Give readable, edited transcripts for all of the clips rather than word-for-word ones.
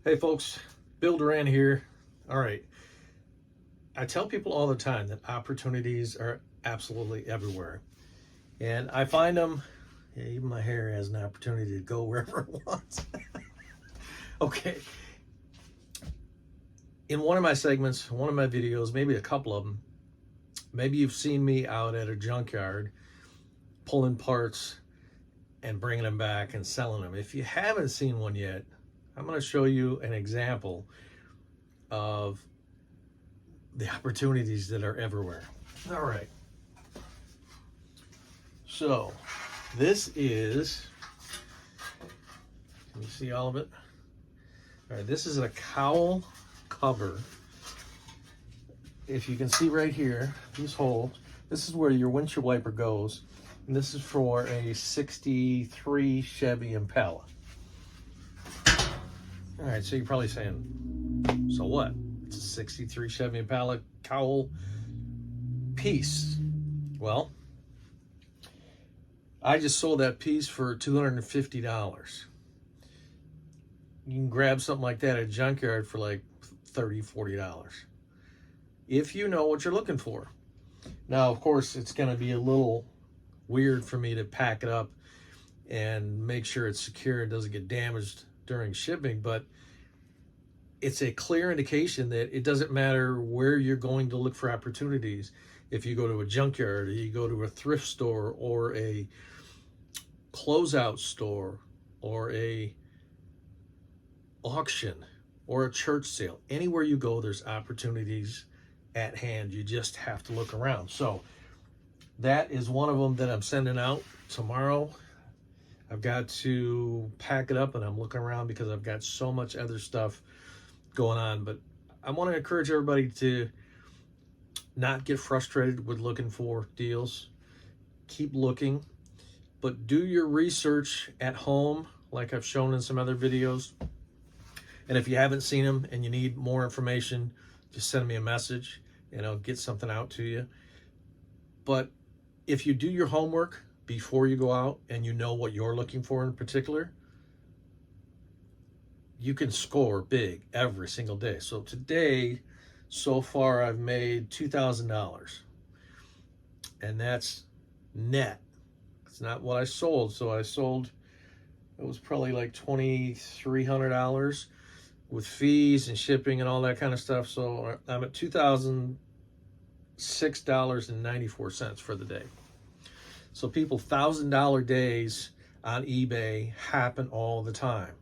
Hey folks, Bill Duran here. All right, I tell people all the time that opportunities are absolutely everywhere. And I find them, yeah, even my hair has an opportunity to go wherever it wants. Okay, in one of my segments, one of my videos, maybe a couple of them, maybe you've seen me out at a junkyard pulling parts and bringing them back and selling them. If you haven't seen one yet, I'm going to show you an example of the opportunities that are everywhere. All right. So this is, can you see all of it? All right, this is a cowl cover. If you can see right here, these holes, this is where your windshield wiper goes. And this is for a 63 Chevy Impala. All right, so you're probably saying, so what? It's a 63 Chevy Impala cowl piece. Well, I just sold that piece for $250. You can grab something like that at Junkyard for like $30, $40. If you know what you're looking for. Now, of course, it's going to be a little weird for me to pack it up and make sure it's secure and doesn't get damaged during shipping, but it's a clear indication that it doesn't matter where you're going to look for opportunities. If you go to a junkyard, or you go to a thrift store, or a closeout store, or a auction, or a church sale, anywhere you go, there's opportunities at hand. You just have to look around. So that is one of them that I'm sending out tomorrow. I've got to pack it up and I'm looking around because I've got so much other stuff going on. But I want to encourage everybody to not get frustrated with looking for deals. Keep looking, but do your research at home like I've shown in some other videos. And if you haven't seen them and you need more information, just send me a message and I'll get something out to you. But if you do your homework before you go out and you know what you're looking for in particular, you can score big every single day. So today, so far, I've made $2,000, and that's net. It's not what I sold. So I sold, it was probably like $2,300 with fees and shipping and all that kind of stuff. So I'm at $2,006.94 for the day. So people, $1,000 days on eBay happen all the time.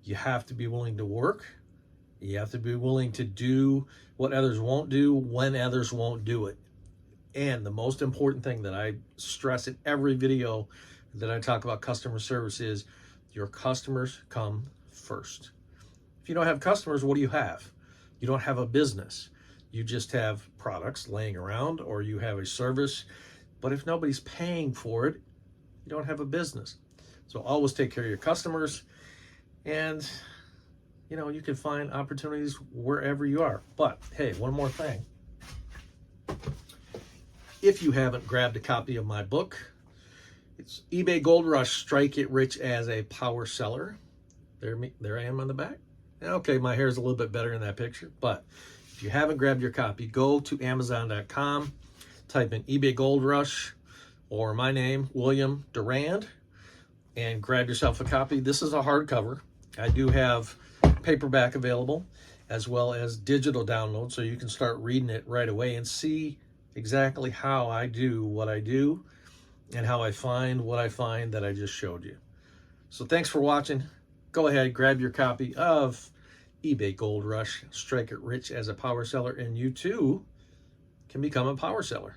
You have to be willing to work. You have to be willing to do what others won't do when others won't do it. And the most important thing that I stress in every video that I talk about customer service is your customers come first. If you don't have customers, what do you have? You don't have a business. You just have products laying around, or you have a service. But if nobody's paying for it, you don't have a business. So always take care of your customers, and you know, you can find opportunities wherever you are. But hey, one more thing. If you haven't grabbed a copy of my book, it's eBay Gold Rush, Strike It Rich as a Power Seller. There I am on the back. Okay, my hair's a little bit better in that picture, but if you haven't grabbed your copy, go to Amazon.com, type in eBay Gold Rush or my name, William Durand, and grab yourself a copy. This is a hardcover. I do have paperback available as well as digital download, so you can start reading it right away and see exactly how I do what I do and how I find what I find that I just showed you. So thanks for watching. Go ahead, grab your copy of eBay Gold Rush, Strike It Rich as a Power Seller, and you too can become a power seller.